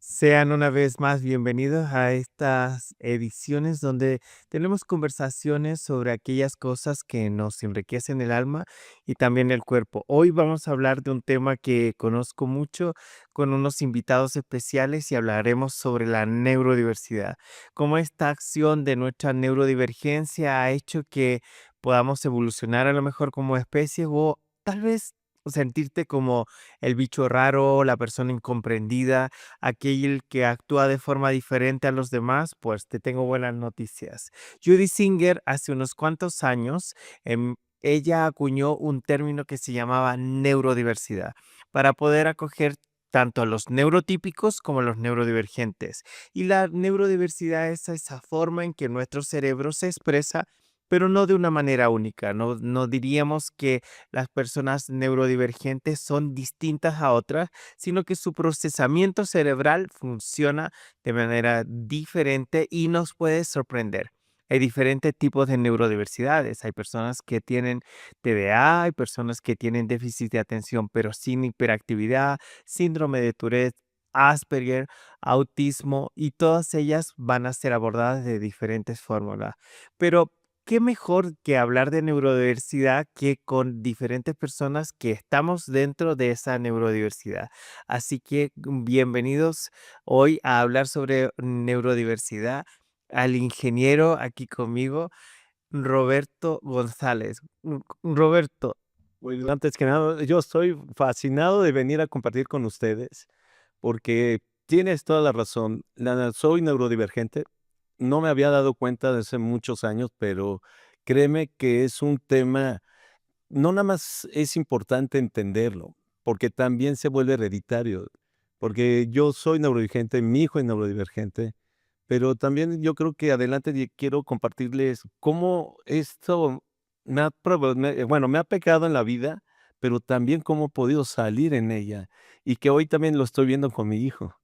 Sean una vez más bienvenidos a estas ediciones donde tenemos conversaciones sobre aquellas cosas que nos enriquecen el alma y también el cuerpo. Hoy vamos a hablar de un tema que conozco mucho con unos invitados especiales y hablaremos sobre la neurodiversidad. Cómo esta acción de nuestra neurodivergencia ha hecho que podamos evolucionar a lo mejor como especie o tal vez sentirte como el bicho raro, la persona incomprendida, aquel que actúa de forma diferente a los demás, pues te tengo buenas noticias. Judy Singer hace unos cuantos años, ella acuñó un término que se llamaba neurodiversidad para poder acoger tanto a los neurotípicos como a los neurodivergentes. Y la neurodiversidad es esa forma en que nuestro cerebro se expresa, pero no de una manera única. No diríamos que las personas neurodivergentes son distintas a otras, sino que su procesamiento cerebral funciona de manera diferente y nos puede sorprender. Hay diferentes tipos de neurodiversidades. Hay personas que tienen TDA, hay personas que tienen déficit de atención pero sin hiperactividad, síndrome de Tourette, Asperger, autismo y todas ellas van a ser abordadas de diferentes fórmulas. Pero qué mejor que hablar de neurodiversidad que con diferentes personas que estamos dentro de esa neurodiversidad. Así que bienvenidos hoy a hablar sobre neurodiversidad al ingeniero aquí conmigo, Roberto González. Roberto, Bueno, antes que nada, yo estoy fascinado de venir a compartir con ustedes, porque tienes toda la razón. Soy neurodivergente. No me había dado cuenta desde hace muchos años, pero créeme que es un tema, no nada más es importante entenderlo, porque también se vuelve hereditario. Porque yo soy neurodivergente, mi hijo es neurodivergente, pero también yo creo que adelante quiero compartirles cómo esto me ha pegado en la vida, pero también cómo he podido salir en ella, y que hoy también lo estoy viendo con mi hijo.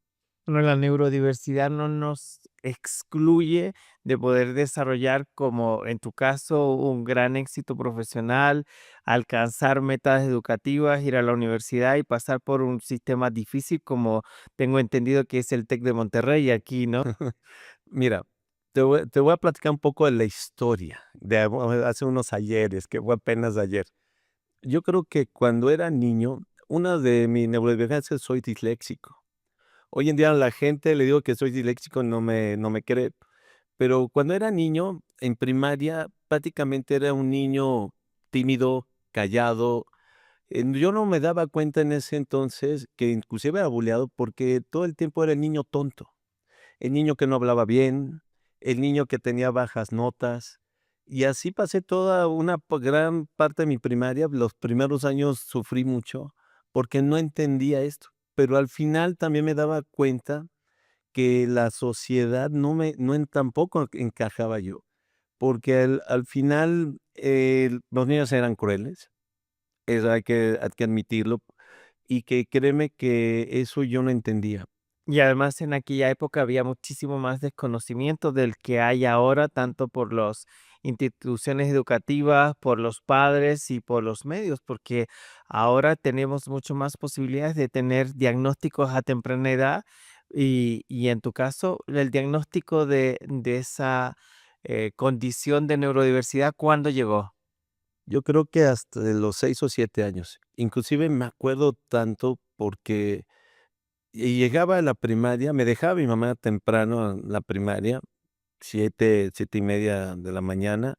bueno, la neurodiversidad no nos excluye de poder desarrollar, como en tu caso, un gran éxito profesional, alcanzar metas educativas, ir a la universidad y pasar por un sistema difícil como tengo entendido que es el TEC de Monterrey aquí, ¿no? Mira, te voy a platicar un poco de la historia de hace unos ayeres, que fue apenas ayer. Yo creo que cuando era niño, una de mis neurodivergencias, soy disléxico. Hoy en día a la gente le digo que soy disléxico, no me cree. Pero cuando era niño, en primaria, prácticamente era un niño tímido, callado. Yo no me daba cuenta en ese entonces que inclusive era bulleado porque todo el tiempo era el niño tonto, el niño que no hablaba bien, el niño que tenía bajas notas. Y así pasé toda una gran parte de mi primaria. Los primeros años sufrí mucho porque no entendía esto. Pero al final también me daba cuenta que la sociedad tampoco encajaba yo, porque al final, los niños eran crueles, eso hay que admitirlo, y que créeme que eso yo no entendía. Y además en aquella época había muchísimo más desconocimiento del que hay ahora, tanto por las instituciones educativas, por los padres y por los medios, porque ahora tenemos mucho más posibilidades de tener diagnósticos a temprana edad y en tu caso, el diagnóstico de esa condición de neurodiversidad, ¿cuándo llegó? Yo creo que hasta de los 6 o 7 años, inclusive me acuerdo tanto porque llegaba a la primaria, me dejaba mi mamá temprano en la primaria, 7, 7:30 de la mañana,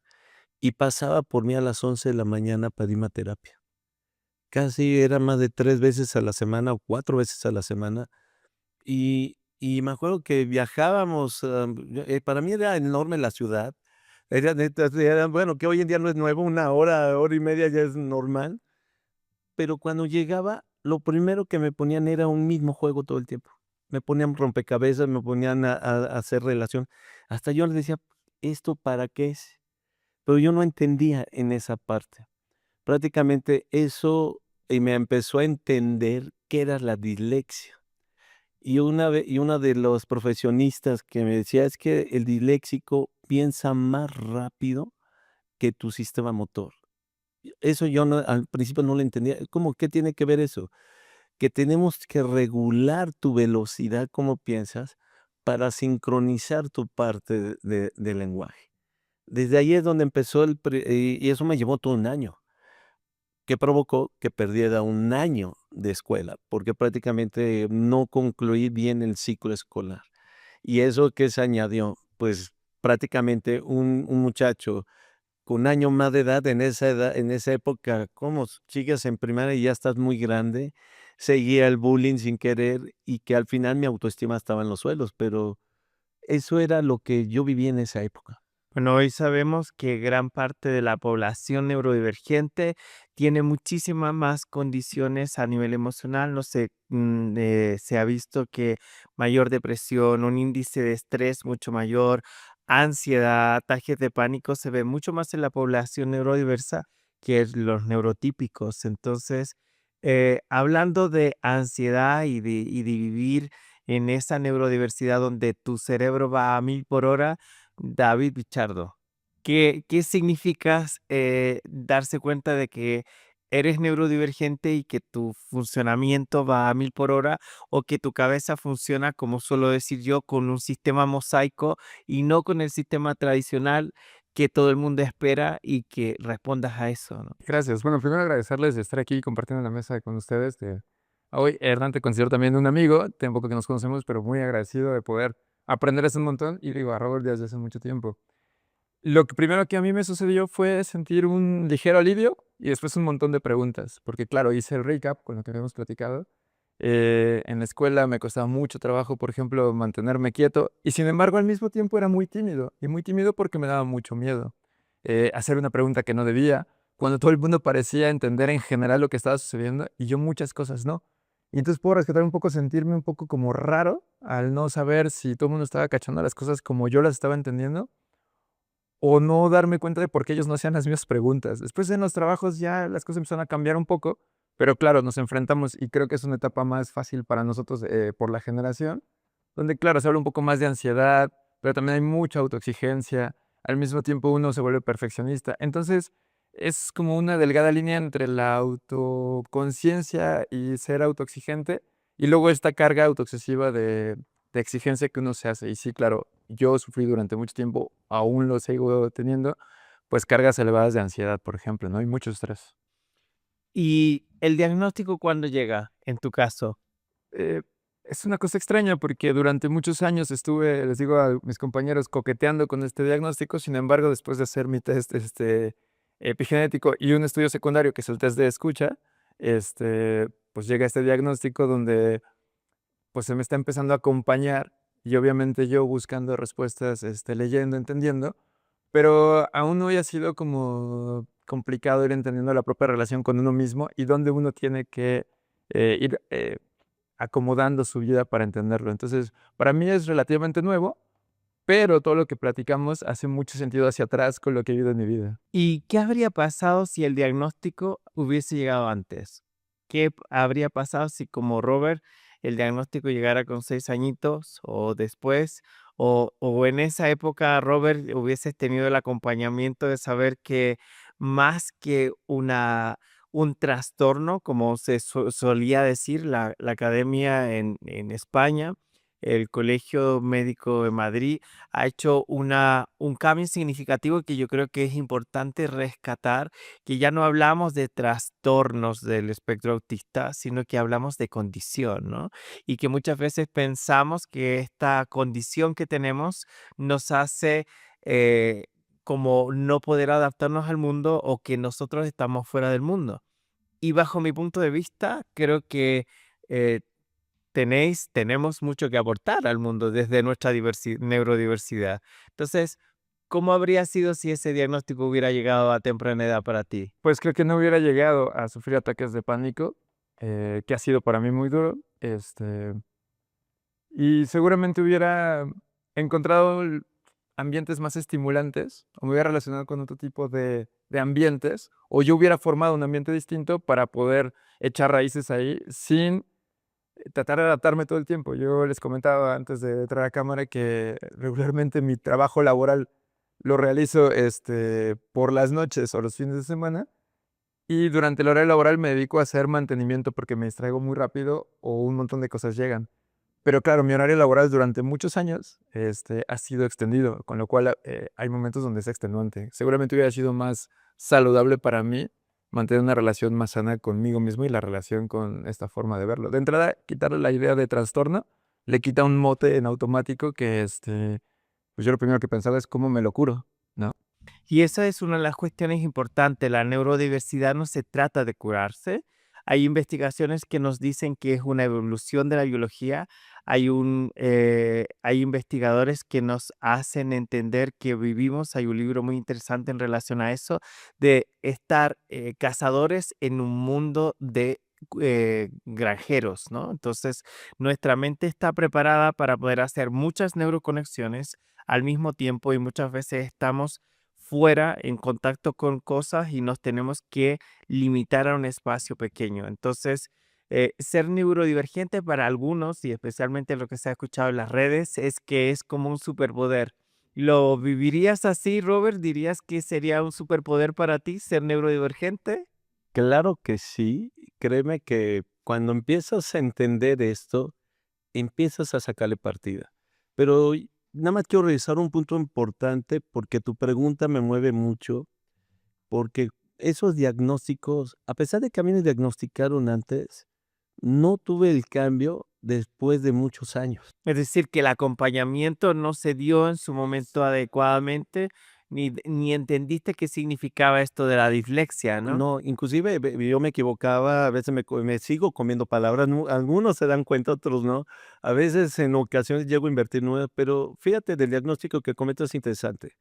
y pasaba por mí a las 11 de la mañana para irme a terapia. Casi era más de 3 veces a la semana o 4 veces a la semana, y me acuerdo que viajábamos, para mí era enorme la ciudad, era neta, era bueno, que hoy en día no es nuevo, una hora, hora y media ya es normal, pero cuando llegaba, lo primero que me ponían era un mismo juego todo el tiempo. Me ponían rompecabezas, me ponían a hacer relación. Hasta yo les decía: "¿Esto para qué es?". Pero yo no entendía en esa parte. Prácticamente eso, y me empezó a entender qué era la dislexia. Y una de los profesionistas que me decía: "Es que el disléxico piensa más rápido que tu sistema motor". Eso yo no al principio no lo entendía, ¿cómo qué tiene que ver eso? que tenemos que regular tu velocidad, cómo piensas, para sincronizar tu parte del lenguaje. Desde ahí es donde empezó y eso me llevó todo un año, que provocó que perdiera un año de escuela, porque prácticamente no concluí bien el ciclo escolar. ¿Y eso qué se añadió? Pues prácticamente un muchacho con un año más de edad, en esa época, ¿cómo sigues en primaria y ya estás muy grande? Seguía el bullying sin querer y que al final mi autoestima estaba en los suelos, pero eso era lo que yo viví en esa época. Bueno, hoy sabemos que gran parte de la población neurodivergente tiene muchísimas más condiciones a nivel emocional. No sé, se ha visto que mayor depresión, un índice de estrés mucho mayor, ansiedad, ataques de pánico se ve mucho más en la población neurodiversa que en los neurotípicos. Entonces, hablando de ansiedad y de vivir en esa neurodiversidad donde tu cerebro va a 1000 por hora. David Pichardo, ¿qué significa darse cuenta de que eres neurodivergente y que tu funcionamiento va a 1000 por hora o que tu cabeza funciona, como suelo decir yo, con un sistema mosaico y no con el sistema tradicional que todo el mundo espera y que respondas a eso, ¿no? Gracias. Bueno, primero agradecerles de estar aquí compartiendo la mesa con ustedes. Hoy, Hernán, te considero también un amigo, tengo poco que nos conocemos, pero muy agradecido de poder aprender eso un montón y digo a Robert desde hace mucho tiempo. Lo que primero que a mí me sucedió fue sentir un ligero alivio y después un montón de preguntas, porque claro, hice el recap con lo que habíamos platicado. En la escuela me costaba mucho trabajo, por ejemplo, mantenerme quieto y sin embargo al mismo tiempo era muy tímido y muy tímido porque me daba mucho miedo hacer una pregunta que no debía, cuando todo el mundo parecía entender en general lo que estaba sucediendo y yo muchas cosas no. Y entonces puedo rescatar un poco, sentirme un poco como raro al no saber si todo el mundo estaba cachando las cosas como yo las estaba entendiendo o no darme cuenta de por qué ellos no hacían las mismas preguntas. Después en los trabajos ya las cosas empezaron a cambiar un poco, pero claro, nos enfrentamos y creo que es una etapa más fácil para nosotros por la generación, donde claro, se habla un poco más de ansiedad, pero también hay mucha autoexigencia, al mismo tiempo uno se vuelve perfeccionista. Entonces es como una delgada línea entre la autoconciencia y ser autoexigente, y luego esta carga autoexcesiva de exigencia que uno se hace. Y sí, claro, yo sufrí durante mucho tiempo, aún lo sigo teniendo, pues cargas elevadas de ansiedad, por ejemplo, ¿no? Y mucho estrés. ¿Y el diagnóstico cuándo llega, en tu caso? Eh, es una cosa extraña porque durante muchos años estuve, les digo a mis compañeros, coqueteando con este diagnóstico. Sin embargo, después de hacer mi test epigenético y un estudio secundario que es el test de escucha, pues llega este diagnóstico donde pues se me está empezando a acompañar y obviamente yo buscando respuestas, leyendo, entendiendo, pero aún hoy ha sido como complicado ir entendiendo la propia relación con uno mismo y dónde uno tiene que ir acomodando su vida para entenderlo. Entonces, para mí es relativamente nuevo, pero todo lo que platicamos hace mucho sentido hacia atrás con lo que he vivido en mi vida. ¿Y qué habría pasado si el diagnóstico hubiese llegado antes? ¿Habría pasado si, como Robert, el diagnóstico llegara con 6 añitos o después? O en esa época, Robert, hubieses tenido el acompañamiento de saber que más que un trastorno, como se solía decir la academia en España, el Colegio Médico de Madrid ha hecho un cambio significativo que yo creo que es importante rescatar, que ya no hablamos de trastornos del espectro autista, sino que hablamos de condición, ¿no? Y que muchas veces pensamos que esta condición que tenemos nos hace como no poder adaptarnos al mundo o que nosotros estamos fuera del mundo. Y bajo mi punto de vista, creo que eh, tenemos mucho que aportar al mundo desde nuestra neurodiversidad. Entonces, ¿cómo habría sido si ese diagnóstico hubiera llegado a temprana edad para ti? Pues creo que no hubiera llegado a sufrir ataques de pánico, que ha sido para mí muy duro, y seguramente hubiera encontrado ambientes más estimulantes, o me hubiera relacionado con otro tipo de ambientes, o yo hubiera formado un ambiente distinto para poder echar raíces ahí sin tratar de adaptarme todo el tiempo. Yo les comentaba antes de entrar a cámara que regularmente mi trabajo laboral lo realizo por las noches o los fines de semana Y durante el horario laboral me dedico a hacer mantenimiento porque me distraigo muy rápido o un montón de cosas llegan. Pero claro, mi horario laboral durante muchos años, ha sido extendido, con lo cual, hay momentos donde es extenuante. Seguramente hubiera sido más saludable para mí mantener una relación más sana conmigo mismo y la relación con esta forma de verlo. De entrada, quitarle la idea de trastorno, le quita un mote en automático que, pues, yo lo primero que pensaba es cómo me lo curo, ¿no? Y esa es una de las cuestiones importantes. La neurodiversidad no se trata de curarse. Hay investigaciones que nos dicen que es una evolución de la biología. Hay investigadores que nos hacen entender que vivimos. Hay un libro muy interesante en relación a eso, de estar cazadores en un mundo de granjeros, ¿no? Entonces, nuestra mente está preparada para poder hacer muchas neuroconexiones al mismo tiempo y muchas veces estamos fuera, en contacto con cosas y nos tenemos que limitar a un espacio pequeño. Entonces, ser neurodivergente para algunos, y especialmente lo que se ha escuchado en las redes, es que es como un superpoder. ¿Lo vivirías así, Robert? ¿Dirías que sería un superpoder para ti ser neurodivergente? Claro que sí, créeme que cuando empiezas a entender esto, empiezas a sacarle partida. Pero nada más quiero revisar un punto importante porque tu pregunta me mueve mucho, porque esos diagnósticos, a pesar de que a mí me diagnosticaron antes, no tuve el cambio después de muchos años. Es decir, que el acompañamiento no se dio en su momento adecuadamente, ni entendiste qué significaba esto de la dislexia, ¿no? No, inclusive yo me equivocaba, a veces me sigo comiendo palabras, algunos se dan cuenta, otros no. A veces en ocasiones llego a invertir nuevas, pero fíjate del diagnóstico que comentas es interesante.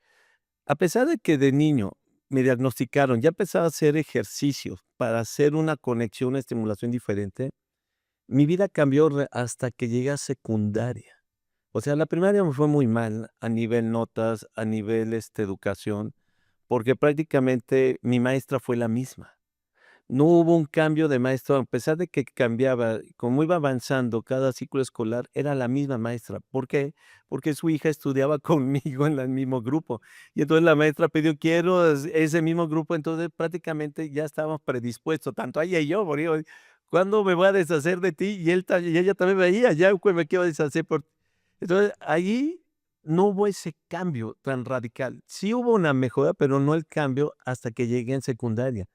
A pesar de que de niño me diagnosticaron, ya empezaba a hacer ejercicios para hacer una conexión, una estimulación diferente, mi vida cambió hasta que llegué a secundaria. O sea, la primaria me fue muy mal a nivel notas, a nivel educación, porque prácticamente mi maestra fue la misma. No hubo un cambio de maestro, a pesar de que cambiaba, como iba avanzando cada ciclo escolar, era la misma maestra. ¿Por qué? Porque su hija estudiaba conmigo en el mismo grupo. Y entonces la maestra pidió, quiero ese mismo grupo, entonces prácticamente ya estábamos predispuestos, tanto ella y yo, porque digo, ¿cuándo me voy a deshacer de ti? Y ella también veía, ya pues me quiero deshacer por ti. Entonces ahí no hubo ese cambio tan radical. Sí hubo una mejora, pero no el cambio hasta que llegué en secundaria.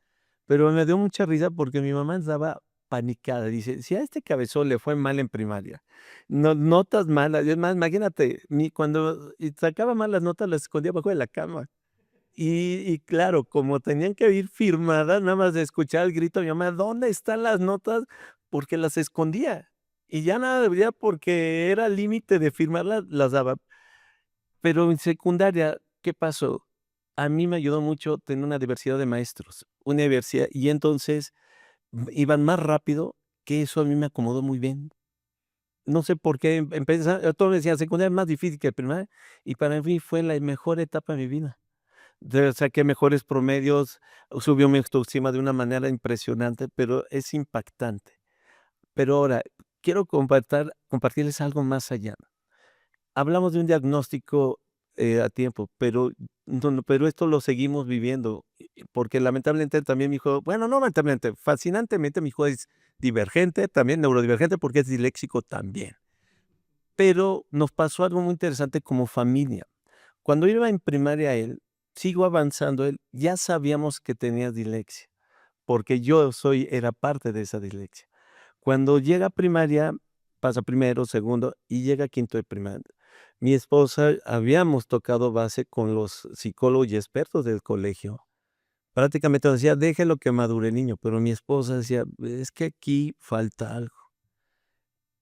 Pero me dio mucha risa porque mi mamá estaba panicada. Dice: "Si a este cabezón le fue mal en primaria, notas malas", y es más, imagínate, cuando sacaba malas notas las escondía abajo de la cama. Y claro, como tenían que ir firmadas, nada más de escuchar el grito de mi mamá: "¿Dónde están las notas?", porque las escondía. Y ya nada, ya porque era límite de firmarlas, las daba. Pero en secundaria, ¿qué pasó? A mí me ayudó mucho tener una diversidad de maestros, una diversidad y entonces iban más rápido, que eso a mí me acomodó muy bien. No sé por qué todos me decían: "Secundaria es más difícil que primaria", y para mí fue la mejor etapa de mi vida. Saqué mejores promedios, subió mi autoestima de una manera impresionante, pero es impactante. Pero ahora, quiero compartirles algo más allá. Hablamos de un diagnóstico, a tiempo, pero esto lo seguimos viviendo, porque lamentablemente también mi hijo, bueno, no lamentablemente, fascinantemente mi hijo es divergente, también neurodivergente, porque es disléxico también. Pero nos pasó algo muy interesante como familia. Cuando iba en primaria él, sigo avanzando él, ya sabíamos que tenía dislexia, porque era parte de esa dislexia. Cuando llega a primaria, pasa primero, segundo y llega a quinto de primaria. Mi esposa habíamos tocado base con los psicólogos y expertos del colegio. Prácticamente nos decía: "Déjelo que madure el niño", pero mi esposa decía: "Es que aquí falta algo".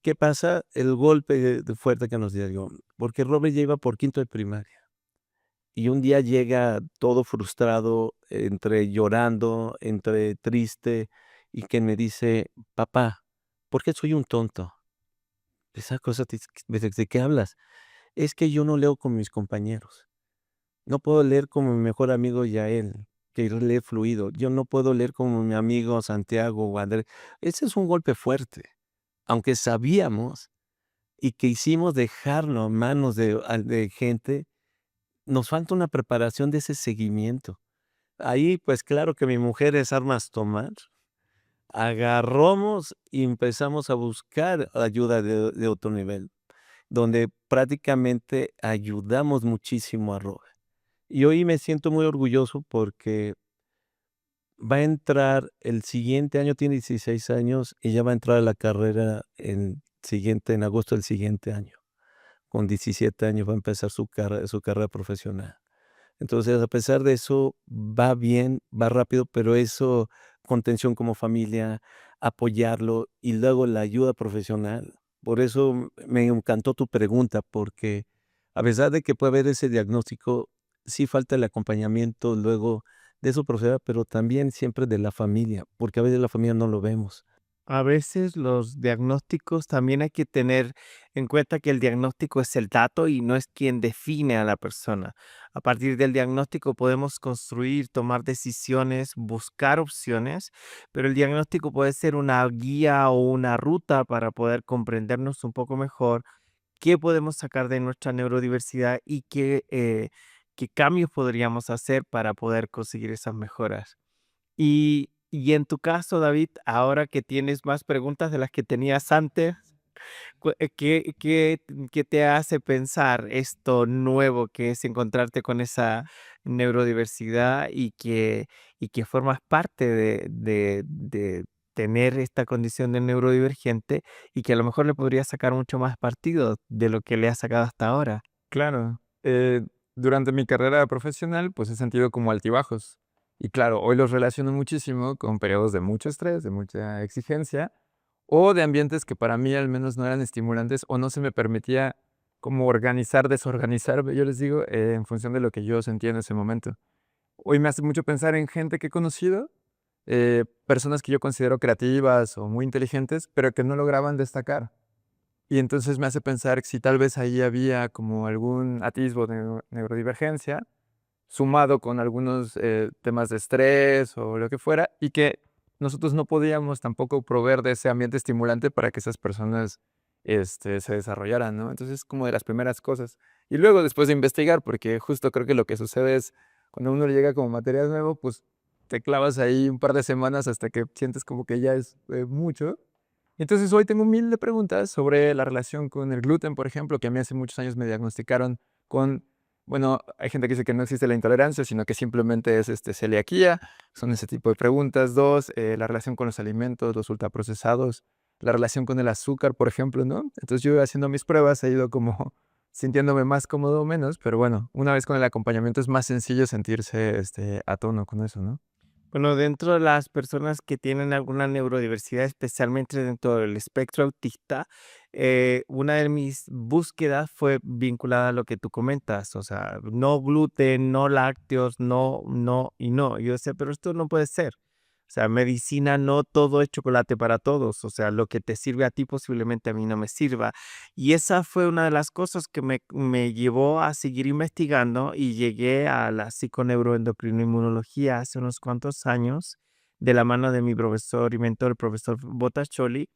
¿Qué pasa? El golpe fuerte que nos dio, porque Robert ya iba por quinto de primaria, y un día llega todo frustrado, entre llorando, entre triste, y que me dice: "Papá, ¿por qué soy un tonto?". Esa cosa, ¿de qué hablas? Es que yo no leo con mis compañeros. No puedo leer como mi mejor amigo Yael, que lee fluido. Yo no puedo leer como mi amigo Santiago o Andrés. Ese es un golpe fuerte, aunque sabíamos y que hicimos dejarlo a manos de gente, nos falta una preparación de ese seguimiento. Ahí, pues claro que mi mujer es armas tomar. Agarramos y empezamos a buscar ayuda de otro nivel, donde prácticamente ayudamos muchísimo a Robert. Y hoy me siento muy orgulloso porque va a entrar el siguiente año, tiene 16 años y ya va a entrar a la carrera en agosto del siguiente año. Con 17 años va a empezar su carrera profesional. Entonces, a pesar de eso, va bien, va rápido, pero eso, contención como familia, apoyarlo y luego la ayuda profesional. Por eso me encantó tu pregunta, porque a pesar de que puede haber ese diagnóstico, sí falta el acompañamiento luego de su profesional, pero también siempre de la familia, porque a veces la familia no lo vemos. A veces los diagnósticos también hay que tener en cuenta que el diagnóstico es el dato y no es quien define a la persona. A partir del diagnóstico podemos construir, tomar decisiones, buscar opciones, pero el diagnóstico puede ser una guía o una ruta para poder comprendernos un poco mejor, qué podemos sacar de nuestra neurodiversidad y qué cambios podríamos hacer para poder conseguir esas mejoras. Y en tu caso, David, ahora que tienes más preguntas de las que tenías antes, ¿qué te hace pensar esto nuevo que es encontrarte con esa neurodiversidad y que formas parte de tener esta condición de neurodivergente y que a lo mejor le podrías sacar mucho más partido de lo que le has sacado hasta ahora? Claro, durante mi carrera profesional, pues he sentido como altibajos. Y claro, hoy los relaciono muchísimo con periodos de mucho estrés, de mucha exigencia, o de ambientes que para mí al menos no eran estimulantes o no se me permitía como organizar, desorganizarme, yo les digo, en función de lo que yo sentía en ese momento. Hoy me hace mucho pensar en gente que he conocido, personas que yo considero creativas o muy inteligentes, pero que no lograban destacar. Y entonces me hace pensar si tal vez ahí había como algún atisbo de neurodivergencia, sumado con algunos temas de estrés o lo que fuera, y que nosotros no podíamos tampoco proveer de ese ambiente estimulante para que esas personas se desarrollaran, ¿no? Entonces, como de las primeras cosas. Y luego, después de investigar, porque justo creo que lo que sucede es, cuando uno le llega como material nuevo, pues te clavas ahí un par de semanas hasta que sientes como que ya es mucho. Entonces, hoy tengo 1000 de preguntas sobre la relación con el gluten, por ejemplo, que a mí hace muchos años me diagnosticaron con, bueno, hay gente que dice que no existe la intolerancia, sino que simplemente es celiaquía. Son ese tipo de preguntas. 2, la relación con los alimentos, los ultraprocesados, la relación con el azúcar, por ejemplo, ¿no? Entonces, yo haciendo mis pruebas he ido como sintiéndome más cómodo o menos, pero bueno, una vez con el acompañamiento es más sencillo sentirse a tono con eso, ¿no? Bueno, dentro de las personas que tienen alguna neurodiversidad, especialmente dentro del espectro autista, una de mis búsquedas fue vinculada a lo que tú comentas, o sea, no gluten, no lácteos, no, no y no. Yo decía, pero esto no puede ser. O sea, medicina no todo es chocolate para todos. O sea, lo que te sirve a ti posiblemente a mí no me sirva. Y esa fue una de las cosas que me llevó a seguir investigando y llegué a la psiconeuroendocrinoinmunología hace unos cuantos años de la mano de mi profesor y mentor, el profesor Botacholi.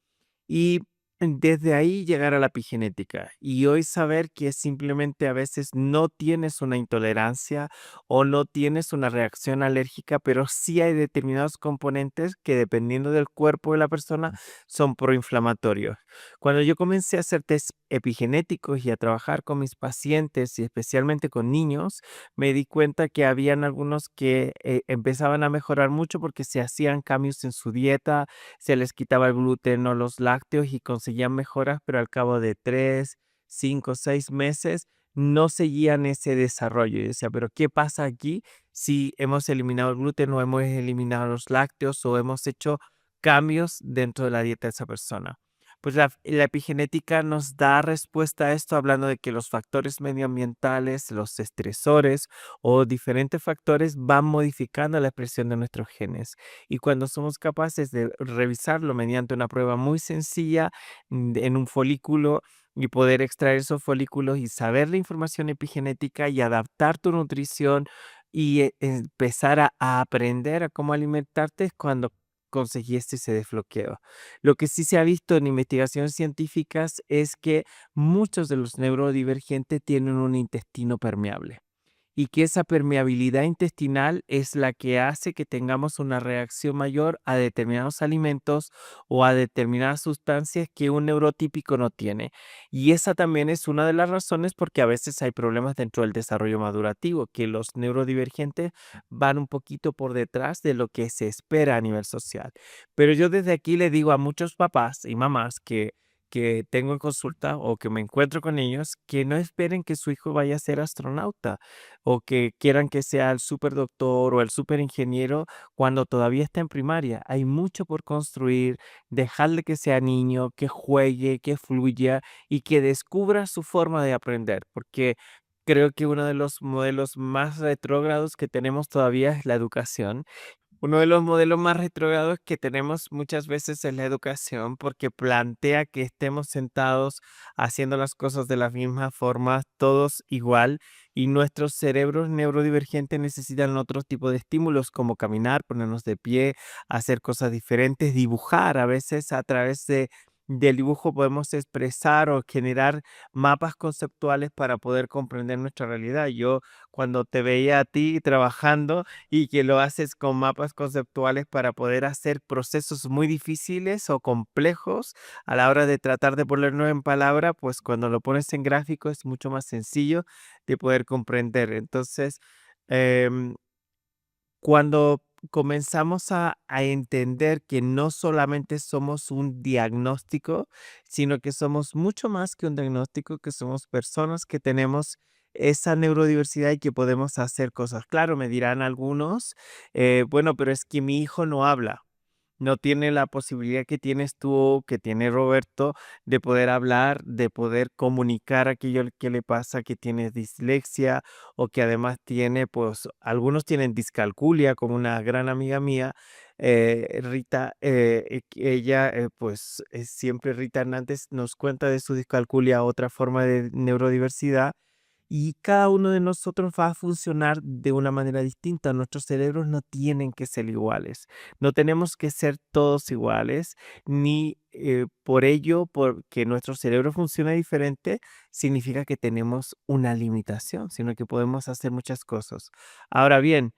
Y desde ahí llegar a la epigenética y hoy saber que simplemente a veces no tienes una intolerancia o no tienes una reacción alérgica, pero sí hay determinados componentes que dependiendo del cuerpo de la persona son proinflamatorios. Cuando yo comencé a hacer test epigenéticos y a trabajar con mis pacientes y especialmente con niños, me di cuenta que habían algunos que empezaban a mejorar mucho porque se hacían cambios en su dieta, se les quitaba el gluten o los lácteos y conseguían mejoras, pero al cabo de 3, 5, 6 meses no seguían ese desarrollo. Y decía, pero ¿qué pasa aquí si hemos eliminado el gluten o hemos eliminado los lácteos o hemos hecho cambios dentro de la dieta de esa persona? Pues la epigenética nos da respuesta a esto hablando de que los factores medioambientales, los estresores o diferentes factores van modificando la expresión de nuestros genes. Y cuando somos capaces de revisarlo mediante una prueba muy sencilla en un folículo y poder extraer esos folículos y saber la información epigenética y adaptar tu nutrición y empezar a aprender a cómo alimentarte es cuando conseguiste ese desbloqueo. Lo que sí se ha visto en investigaciones científicas es que muchos de los neurodivergentes tienen un intestino permeable. y que esa permeabilidad intestinal es la que hace que tengamos una reacción mayor a determinados alimentos o a determinadas sustancias que un neurotípico no tiene. Y esa también es una de las razones porque a veces hay problemas dentro del desarrollo madurativo, que los neurodivergentes van un poquito por detrás de lo que se espera a nivel social. Pero yo desde aquí le digo a muchos papás y mamás que tengo en consulta o que me encuentro con ellos, que no esperen que su hijo vaya a ser astronauta o que quieran que sea el superdoctor o el superingeniero cuando todavía está en primaria. Hay mucho por construir, dejarle que sea niño, que juegue, que fluya y que descubra su forma de aprender, porque creo que uno de los modelos más retrógrados que tenemos todavía es la educación. Uno de los modelos más retrógrados que tenemos muchas veces es la educación, porque plantea que estemos sentados haciendo las cosas de la misma forma, todos igual, y nuestros cerebros neurodivergentes necesitan otro tipo de estímulos como caminar, ponernos de pie, hacer cosas diferentes, dibujar. A veces a través del dibujo podemos expresar o generar mapas conceptuales para poder comprender nuestra realidad. Yo cuando te veía a ti trabajando, y que lo haces con mapas conceptuales para poder hacer procesos muy difíciles o complejos a la hora de tratar de ponerlo en palabra, pues cuando lo pones en gráfico es mucho más sencillo de poder comprender. Entonces, em, cuando comenzamos a entender que no solamente somos un diagnóstico, sino que somos mucho más que un diagnóstico, que somos personas que tenemos esa neurodiversidad y que podemos hacer cosas. Claro, me dirán algunos, bueno, pero es que mi hijo no habla. No tiene la posibilidad que tienes tú, que tiene Roberto, de poder hablar, de poder comunicar aquello que le pasa, que tiene dislexia o que además tiene, pues, algunos tienen discalculia, como una gran amiga mía, Rita, que ella, pues, siempre Rita Hernández nos cuenta de su discalculia, otra forma de neurodiversidad, y cada uno de nosotros va a funcionar de una manera distinta. Nuestros cerebros no tienen que ser iguales. No tenemos que ser todos iguales, ni por ello, porque nuestro cerebro funciona diferente, significa que tenemos una limitación, sino que podemos hacer muchas cosas. Ahora bien,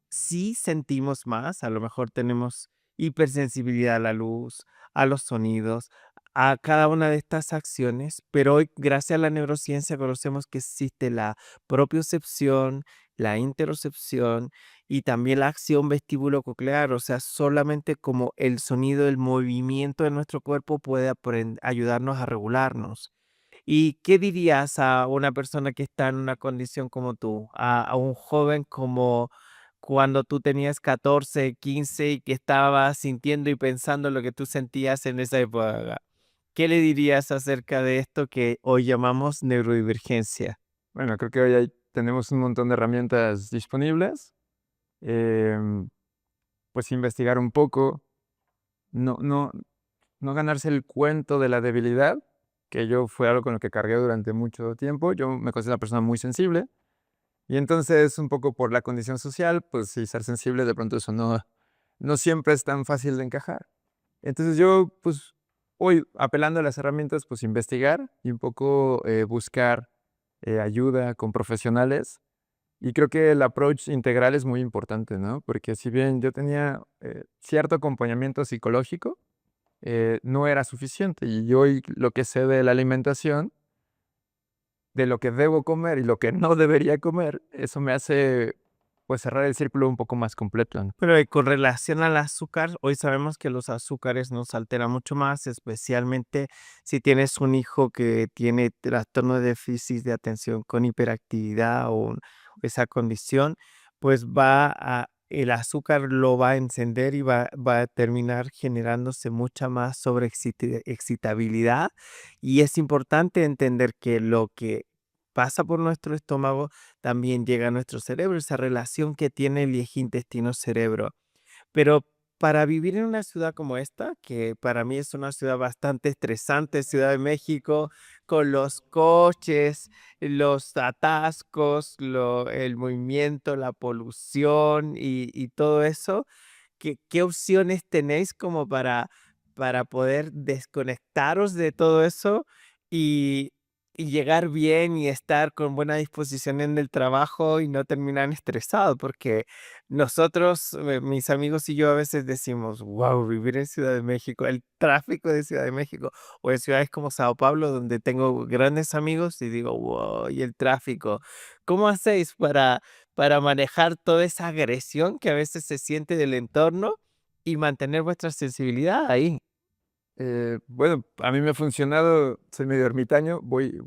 sí sentimos más, a lo mejor tenemos hipersensibilidad a la luz, a los sonidos, a cada una de estas acciones, pero hoy, gracias a la neurociencia, conocemos que existe la propiocepción, la interocepción y también la acción vestíbulo-coclear, o sea, solamente como el sonido, el movimiento de nuestro cuerpo puede ayudarnos a regularnos. ¿Y qué dirías a una persona que está en una condición como tú, a un joven como cuando tú tenías 14, 15 y que estabas sintiendo y pensando lo que tú sentías en esa época? ¿Qué le dirías acerca de esto que hoy llamamos neurodivergencia? Bueno, creo que hoy tenemos un montón de herramientas disponibles. em, pues investigar un poco, no, no, no ganarse el cuento de la debilidad, que yo fue algo con lo que cargué durante mucho tiempo. Yo me considero una persona muy sensible y entonces un poco por la condición social, pues sí, ser sensible de pronto eso no siempre es tan fácil de encajar. Entonces yo, pues hoy apelando a las herramientas, pues investigar y un poco buscar ayuda con profesionales. Y creo que el approach integral es muy importante, ¿no? Porque si bien yo tenía cierto acompañamiento psicológico, no era suficiente. Y hoy lo que sé de la alimentación, de lo que debo comer y lo que no debería comer, eso me hace, pues, cerrar el círculo un poco más completo, ¿no? Pero con relación al azúcar, hoy sabemos que los azúcares nos alteran mucho más, especialmente si tienes un hijo que tiene trastorno de déficit de atención con hiperactividad o esa condición, pues el azúcar lo va a encender y va a terminar generándose mucha más excitabilidad. Y es importante entender que lo que pasa por nuestro estómago también llega a nuestro cerebro, esa relación que tiene el eje intestino-cerebro. Pero para vivir en una ciudad como esta, que para mí es una ciudad bastante estresante, Ciudad de México, con los coches, los atascos, el movimiento, la polución y todo eso, ¿qué opciones tenéis como para poder desconectaros de todo eso y y llegar bien y estar con buena disposición en el trabajo y no terminar estresado, porque nosotros, mis amigos y yo a veces decimos, wow, vivir en Ciudad de México, el tráfico de Ciudad de México, o en ciudades como Sao Paulo, donde tengo grandes amigos y digo, wow, y el tráfico. ¿Cómo hacéis para manejar toda esa agresión que a veces se siente del entorno y mantener vuestra sensibilidad ahí? Bueno, a mí me ha funcionado, soy medio ermitaño, voy,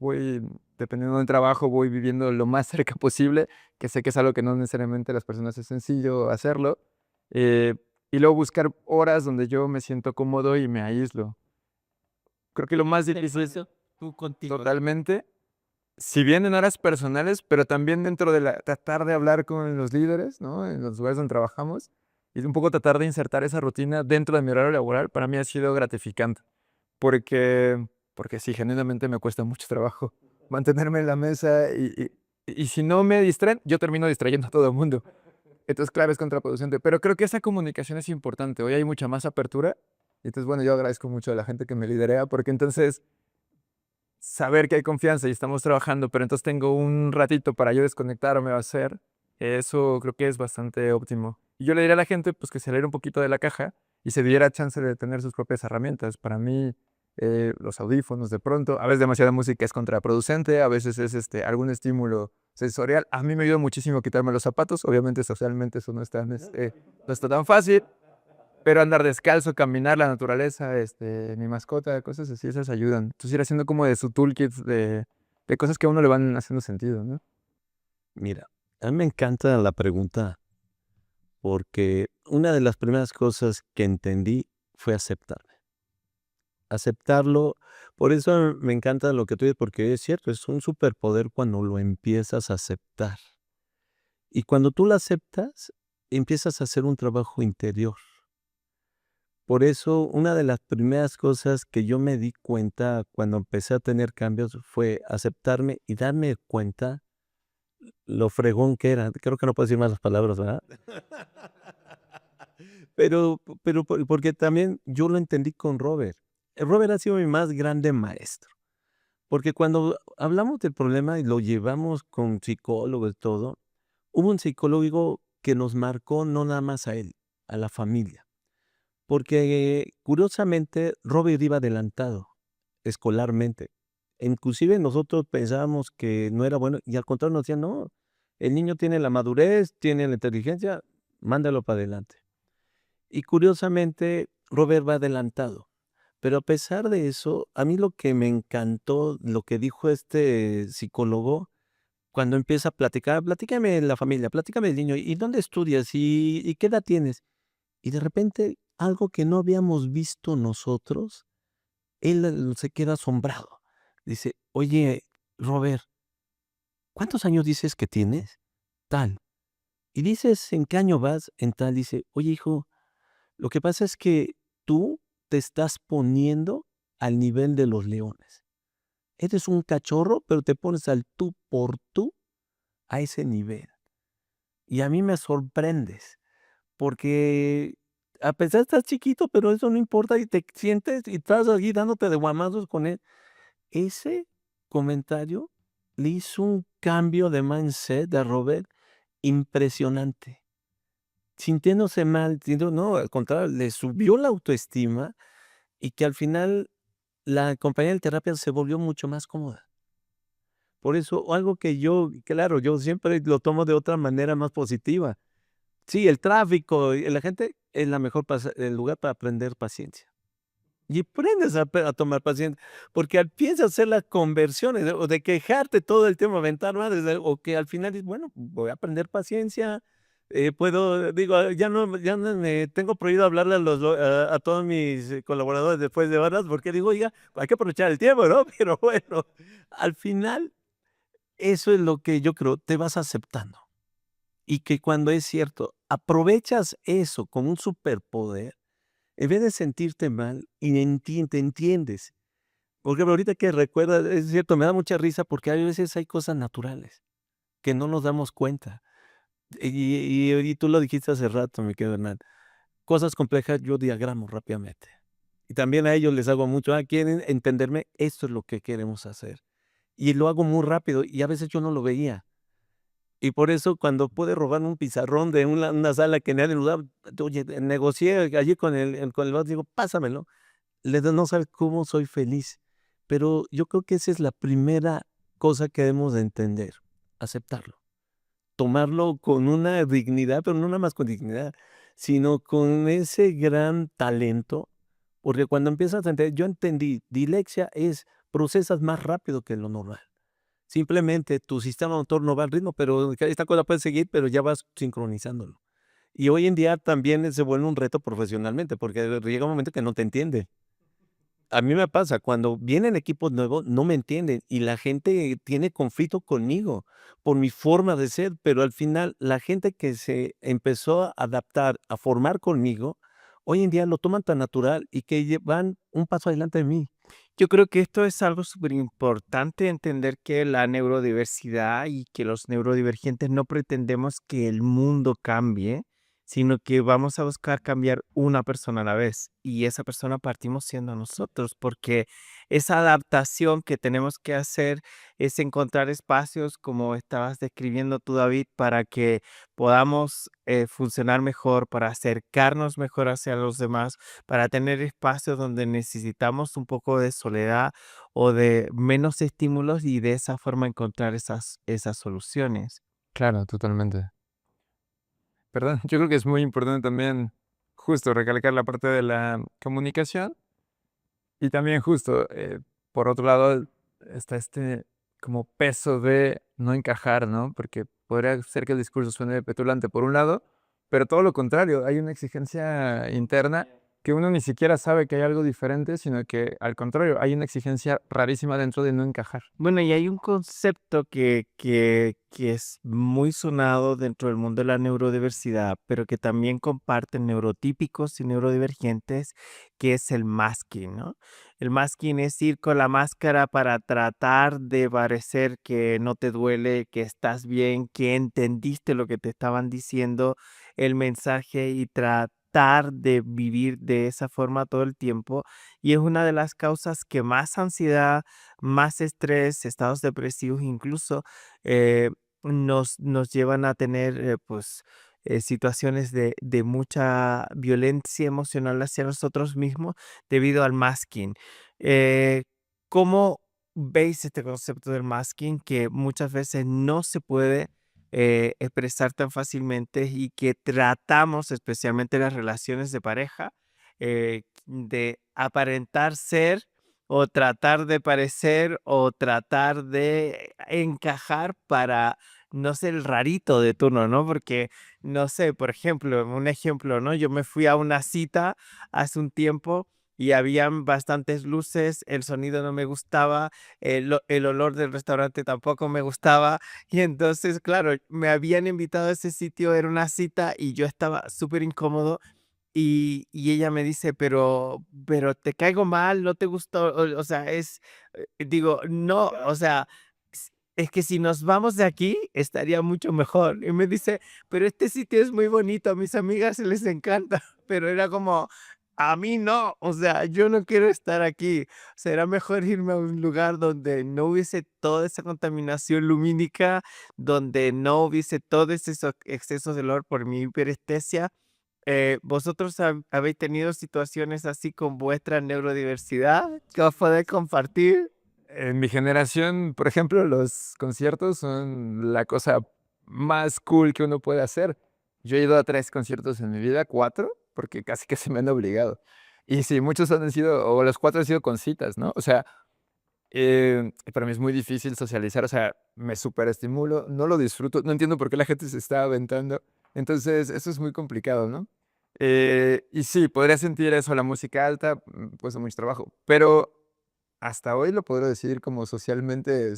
dependiendo del trabajo, voy viviendo lo más cerca posible, que sé que es algo que no necesariamente a las personas es sencillo hacerlo, eh, y luego buscar horas donde yo me siento cómodo y me aíslo. Creo que lo más difícil es Servicio, tú contigo. totalmente, si bien en horas personales, pero también dentro de tratar de hablar con los líderes, ¿no? En los lugares donde trabajamos, y un poco tratar de insertar esa rutina dentro de mi horario laboral, para mí ha sido gratificante. Porque sí, genuinamente me cuesta mucho trabajo mantenerme en la mesa y si no me distraen, yo termino distrayendo a todo el mundo. Entonces, claro, es contraproducente, pero creo que esa comunicación es importante. Hoy hay mucha más apertura, y entonces, bueno, yo agradezco mucho a la gente que me liderea, porque entonces saber que hay confianza y estamos trabajando, pero entonces tengo un ratito para yo desconectarme o hacer, eso creo que es bastante óptimo. Y yo le diría a la gente, pues, que se saliera un poquito de la caja y se diera chance de tener sus propias herramientas. Para mí, los audífonos de pronto, a veces demasiada música es contraproducente, a veces es algún estímulo sensorial. A mí me ayuda muchísimo quitarme los zapatos, obviamente socialmente eso no está tan fácil, pero andar descalzo, caminar, la naturaleza, mi mascota, cosas así, esas ayudan. Entonces ir haciendo como de su toolkit de cosas que a uno le van haciendo sentido, ¿no? Mira, a mí me encanta la pregunta porque una de las primeras cosas que entendí fue aceptarme. Aceptarlo, por eso me encanta lo que tú dices, porque es cierto, es un superpoder cuando lo empiezas a aceptar. Y cuando tú lo aceptas, empiezas a hacer un trabajo interior. Por eso, una de las primeras cosas que yo me di cuenta cuando empecé a tener cambios fue aceptarme y darme cuenta lo fregón que era. Creo que no puedo decir más las palabras, ¿verdad? Pero porque también yo lo entendí con Robert. Robert ha sido mi más grande maestro, porque cuando hablamos del problema y lo llevamos con psicólogos y todo, hubo un psicólogo que nos marcó no nada más a él, a la familia, porque curiosamente Robert iba adelantado escolarmente. Inclusive nosotros pensábamos que no era bueno y al contrario nos decían, no, el niño tiene la madurez, tiene la inteligencia, mándalo para adelante. Y curiosamente, Robert va adelantado. Pero a pesar de eso, a mí lo que me encantó, lo que dijo este psicólogo, cuando empieza a platicar, platícame de la familia, platícame del niño, ¿y dónde estudias? ¿Y qué edad tienes? Y de repente, algo que no habíamos visto nosotros, él se queda asombrado. Dice, oye, Robert, ¿cuántos años dices que tienes? Tal. Y dices, ¿en qué año vas? En tal, dice, oye, hijo, lo que pasa es que tú te estás poniendo al nivel de los leones. Eres un cachorro, pero te pones al tú por tú a ese nivel. Y a mí me sorprendes, porque a pesar estás chiquito, pero eso no importa y te sientes y estás allí dándote de guamazos con él. Ese comentario le hizo un cambio de mindset a Robert impresionante. Sintiéndose mal, no, al contrario, le subió la autoestima y que al final la compañía de terapia se volvió mucho más cómoda. Por eso, algo que yo, claro, yo siempre lo tomo de otra manera más positiva. Sí, el tráfico, y la gente es la mejor el lugar para aprender paciencia. Y aprendes a tomar paciencia, porque al piensas hacer las conversiones o de quejarte todo el tiempo, aventar madres, o que al final dices, bueno, voy a aprender paciencia, puedo, digo, ya no me tengo prohibido hablarle a todos mis colaboradores después de horas, porque digo, oiga, hay que aprovechar el tiempo, ¿no? Pero bueno, al final, eso es lo que yo creo, te vas aceptando. Y que cuando es cierto, aprovechas eso como un superpoder, en vez de sentirte mal, y te entiendes. Porque ahorita que recuerdas, es cierto, me da mucha risa porque a veces hay cosas naturales que no nos damos cuenta. Y tú lo dijiste hace rato, mi querido Hernán. Cosas complejas yo diagramo rápidamente. Y también a ellos les hago mucho, quieren entenderme, esto es lo que queremos hacer. y lo hago muy rápido y a veces yo no lo veía. Y por eso cuando pude robar un pizarrón de una sala que nadie lo usaba, oye, negocié allí con el vato, digo: "Pásamelo". Le digo: "No sabes cómo soy feliz". Pero yo creo que esa es la primera cosa que debemos de entender, aceptarlo, tomarlo con una dignidad, pero no nada más con dignidad, sino con ese gran talento, porque cuando empiezas a entender yo entendí, dislexia es procesas más rápido que lo normal. Simplemente tu sistema motor no va al ritmo, pero esta cosa puede seguir, pero ya vas sincronizándolo. Y hoy en día también se vuelve un reto profesionalmente, porque llega un momento que no te entiende. A mí me pasa, cuando vienen equipos nuevos, no me entienden y la gente tiene conflicto conmigo por mi forma de ser, pero al final la gente que se empezó a adaptar, a formar conmigo, hoy en día lo toman tan natural y que van un paso adelante de mí. Yo creo que esto es algo súper importante entender que la neurodiversidad y que los neurodivergentes no pretendemos que el mundo cambie, sino que vamos a buscar cambiar una persona a la vez. Y esa persona partimos siendo nosotros, porque esa adaptación que tenemos que hacer es encontrar espacios, como estabas describiendo tú, David, para que podamos funcionar mejor, para acercarnos mejor hacia los demás, para tener espacios donde necesitamos un poco de soledad o de menos estímulos y de esa forma encontrar esas soluciones. Claro, totalmente. Perdón, yo creo que es muy importante también justo recalcar la parte de la comunicación y también justo, por otro lado, está este como peso de no encajar, ¿no? Porque podría ser que el discurso suene petulante por un lado, pero todo lo contrario, hay una exigencia interna que uno ni siquiera sabe que hay algo diferente, sino que al contrario, hay una exigencia rarísima dentro de no encajar. Bueno, y hay un concepto que es muy sonado dentro del mundo de la neurodiversidad, pero que también comparten neurotípicos y neurodivergentes, que es el masking, ¿no? El masking es ir con la máscara para tratar de parecer que no te duele, que estás bien, que entendiste lo que te estaban diciendo, el mensaje y tratar de vivir de esa forma todo el tiempo. Y es una de las causas que más ansiedad, más estrés, estados depresivos incluso, nos llevan a tener, pues, situaciones de mucha violencia emocional hacia nosotros mismos debido al masking. Eh, ¿Cómo veis este concepto del masking que muchas veces no se puede, expresar tan fácilmente y que tratamos, especialmente en las relaciones de pareja, de aparentar ser o tratar de parecer, o tratar de encajar para no ser el rarito de turno, ¿no? Porque, no sé, por ejemplo, un ejemplo, ¿no? Yo me fui a una cita hace un tiempo y habían bastantes luces, el sonido no me gustaba, el olor del restaurante tampoco me gustaba, y entonces, claro, me habían invitado a ese sitio, era una cita y yo estaba súper incómodo y ella me dice: "Pero, ¿te caigo mal? ¿No te gustó?". O sea, digo, no, o sea, es que si nos vamos de aquí estaría mucho mejor. Y me dice: "Pero este sitio es muy bonito, a mis amigas les encanta". Pero era como, a mí no, o sea, yo no quiero estar aquí. Será mejor irme a un lugar donde no hubiese toda esa contaminación lumínica, donde no hubiese todo ese exceso de olor por mi hiperestesia. ¿Vosotros habéis tenido situaciones así con vuestra neurodiversidad que os podéis compartir? En mi generación, por ejemplo, los conciertos son la cosa más cool que uno puede hacer. Yo he ido a 3 conciertos en mi vida, 4 porque casi que se me han obligado. Y sí, muchos han sido o los 4 han sido con citas, ¿no? O sea, para mí es muy difícil socializar, o sea, me superestimulo, no lo disfruto, no entiendo por qué la gente se está aventando. Entonces, eso es muy complicado, ¿no? Y sí, podría sentir eso, la música alta, cuesta mucho trabajo, pero hasta hoy lo podré decir como socialmente,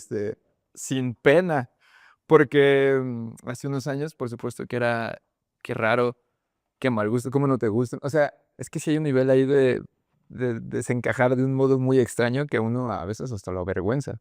sin pena, porque, hace unos años, por supuesto que era, qué raro, qué mal gusto, cómo no te gusta. O sea, es que sí hay un nivel ahí de desencajar de un modo muy extraño que a uno a veces hasta lo avergüenza.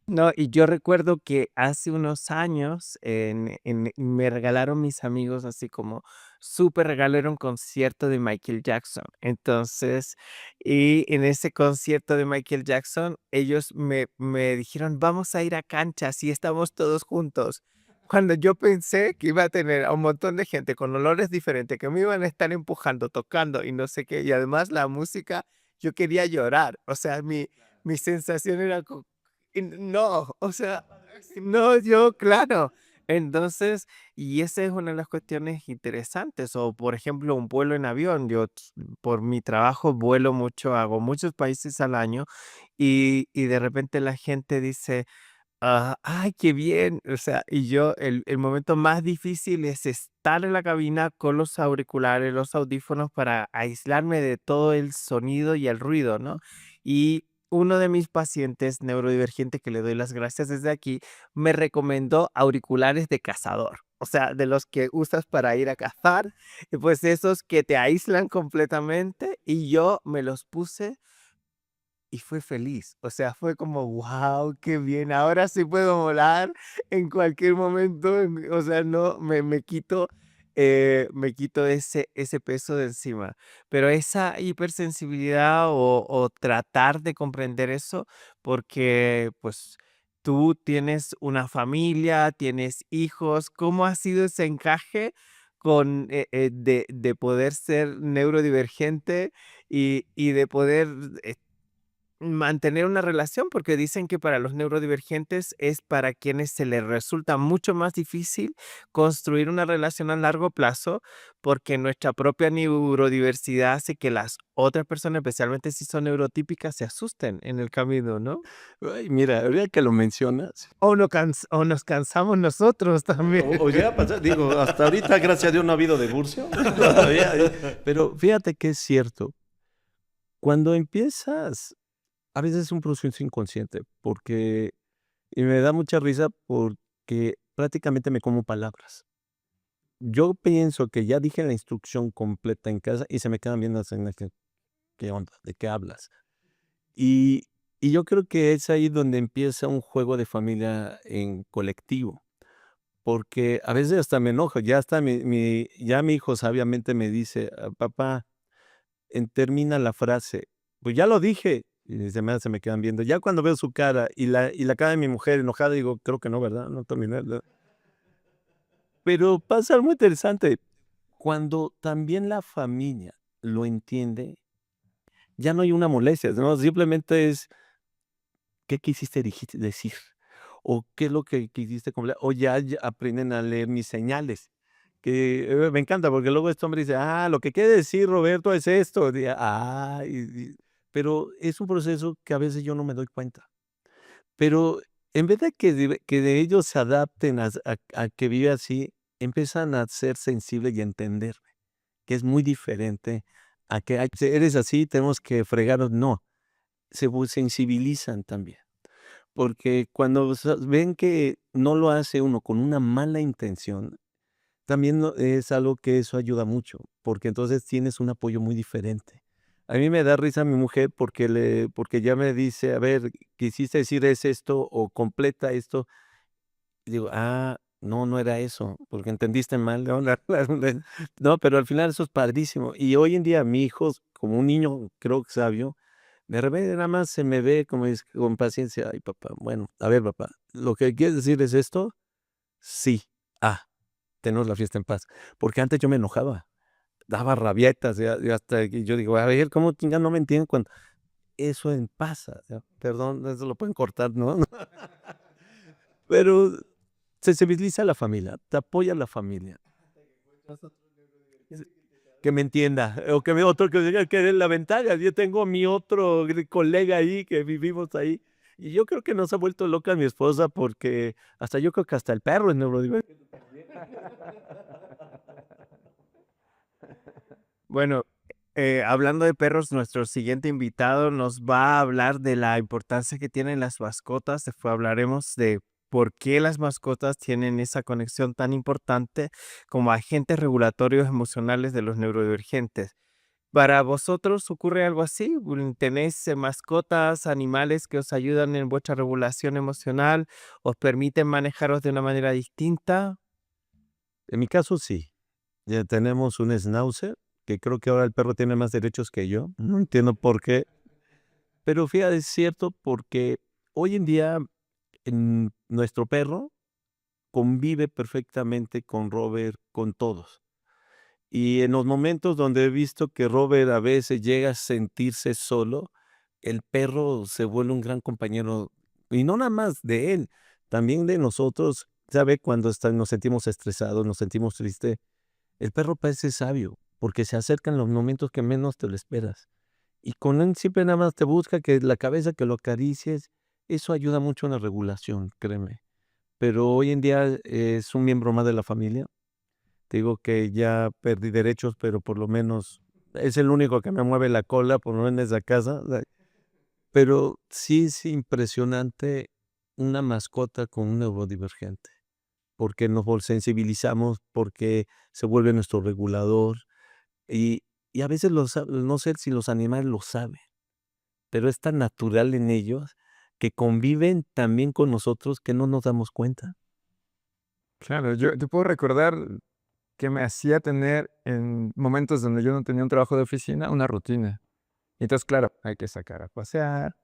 No, y yo recuerdo que hace unos años me regalaron mis amigos así como súper regalo, era un concierto de Michael Jackson. Entonces, y en ese concierto de Michael Jackson, ellos me dijeron, vamos a ir a canchas y estamos todos juntos. Cuando yo pensé que iba a tener a un montón de gente con olores diferentes, que me iban a estar empujando, tocando y no sé qué, y además la música, yo quería llorar. O sea, mi sensación era y no, o sea, no, yo, claro. Entonces, y esa es una de las cuestiones interesantes, o por ejemplo, un vuelo en avión. Yo por mi trabajo vuelo mucho, hago muchos países al año y de repente la gente dice, ay, qué bien. O sea, y yo, el momento más difícil es estar en la cabina con los auriculares, los audífonos para aislarme de todo el sonido y el ruido, ¿no? Y uno de mis pacientes neurodivergente, que le doy las gracias desde aquí, me recomendó auriculares de cazador. O sea, de los que usas para ir a cazar, y pues esos que te aíslan completamente, y yo me los puse y fue feliz. O sea, fue como, wow, qué bien, ahora sí puedo volar en cualquier momento. O sea, no, me quito ese peso de encima. Pero esa hipersensibilidad o tratar de comprender eso, porque pues tú tienes una familia, tienes hijos, ¿cómo ha sido ese encaje con de poder ser neurodivergente y de poder mantener una relación? Porque dicen que para los neurodivergentes es para quienes se les resulta mucho más difícil construir una relación a largo plazo, porque nuestra propia neurodiversidad hace que las otras personas, especialmente si son neurotípicas, se asusten en el camino, ¿no? Ay, mira, ahorita que lo mencionas, O nos cansamos nosotros también. o llega a pasar, digo, hasta ahorita, gracias a Dios, no ha habido divorcio, todavía, pero fíjate que es cierto, cuando empiezas, a veces es un proceso inconsciente, porque y me da mucha risa porque prácticamente me como palabras. Yo pienso que ya dije la instrucción completa en casa y se me quedan viendo así, ¿no? ¿Qué onda? ¿De qué hablas? Y y yo creo que es ahí donde empieza un juego de familia en colectivo, porque a veces hasta me enojo, ya hasta ya mi hijo sabiamente me dice: Papá, termina la frase". Pues ya lo dije, y se me quedan viendo. Ya cuando veo su cara y la cara de mi mujer enojada, digo: "Creo que no, ¿verdad? No terminé". Pero pasa algo muy interesante, cuando también la familia lo entiende, ya no hay una molestia, ¿no? Simplemente es, ¿qué quisiste decir? ¿O qué es lo que quisiste comunicar? O ya aprenden a leer mis señales, que, me encanta, porque luego este hombre dice: lo que quiere decir Roberto es esto", pero es un proceso que a veces yo no me doy cuenta. Pero en vez de que de ellos se adapten a que vive así, empiezan a ser sensibles y a entender. Que es muy diferente a que: "Ay, pues, eres así, tenemos que fregarnos", no, sensibilizan también, porque cuando ven que no lo hace uno con una mala intención, también es algo que eso ayuda mucho, porque entonces tienes un apoyo muy diferente. A mí me da risa mi mujer porque ya me dice: "A ver, quisiste decir es esto o completa esto". Y digo: no, no era eso, porque entendiste mal, ¿no? No, pero al final eso es padrísimo. Y hoy en día mi hijo, como un niño, creo que sabio, de repente nada más se me ve como dice, con paciencia: "Ay, papá, bueno, a ver, papá, ¿lo que quieres decir es esto? Sí. Tenemos la fiesta en paz". Porque antes yo me enojaba, daba rabietas, y hasta que yo digo: "A ver, ¿cómo chingados no me entienden cuando?". Eso pasa, perdón, eso lo pueden cortar, ¿no? Pero sensibiliza a la familia, te apoya a la familia. Es que me entienda, o que me otro que diga que es la ventaja. Yo tengo a mi otro colega ahí que vivimos ahí, y yo creo que nos ha vuelto loca mi esposa porque hasta yo creo que hasta el perro es neurodivergente. Bueno, hablando de perros, nuestro siguiente invitado nos va a hablar de la importancia que tienen las mascotas. Después hablaremos de por qué las mascotas tienen esa conexión tan importante como agentes regulatorios emocionales de los neurodivergentes. ¿Para vosotros ocurre algo así? ¿Tenéis mascotas, animales que os ayudan en vuestra regulación emocional? ¿Os permiten manejaros de una manera distinta? En mi caso, sí. Ya tenemos un Schnauzer, que creo que ahora el perro tiene más derechos que yo. No entiendo por qué. Pero fíjate, es cierto porque hoy en día nuestro perro convive perfectamente con Robert, con todos. Y en los momentos donde he visto que Robert a veces llega a sentirse solo, el perro se vuelve un gran compañero, y no nada más de él, también de nosotros. ¿Sabe? Cuando nos sentimos estresados, nos sentimos tristes, el perro parece sabio, porque se acerca en los momentos que menos te lo esperas. Y con él siempre nada más te busca que la cabeza, que lo acaricies. Eso ayuda mucho en la regulación, créeme. Pero hoy en día es un miembro más de la familia. Te digo que ya perdí derechos, pero por lo menos es el único que me mueve la cola, por lo menos en esa casa. Pero sí es impresionante una mascota con un neurodivergente, porque sensibilizamos, porque se vuelve nuestro regulador. Y, y a veces no sé si los animales lo saben, pero es tan natural en ellos que conviven también con nosotros que no nos damos cuenta. Claro, yo puedo recordar que me hacía tener en momentos donde yo no tenía un trabajo de oficina, una rutina. Y entonces, claro, hay que sacar a pasear,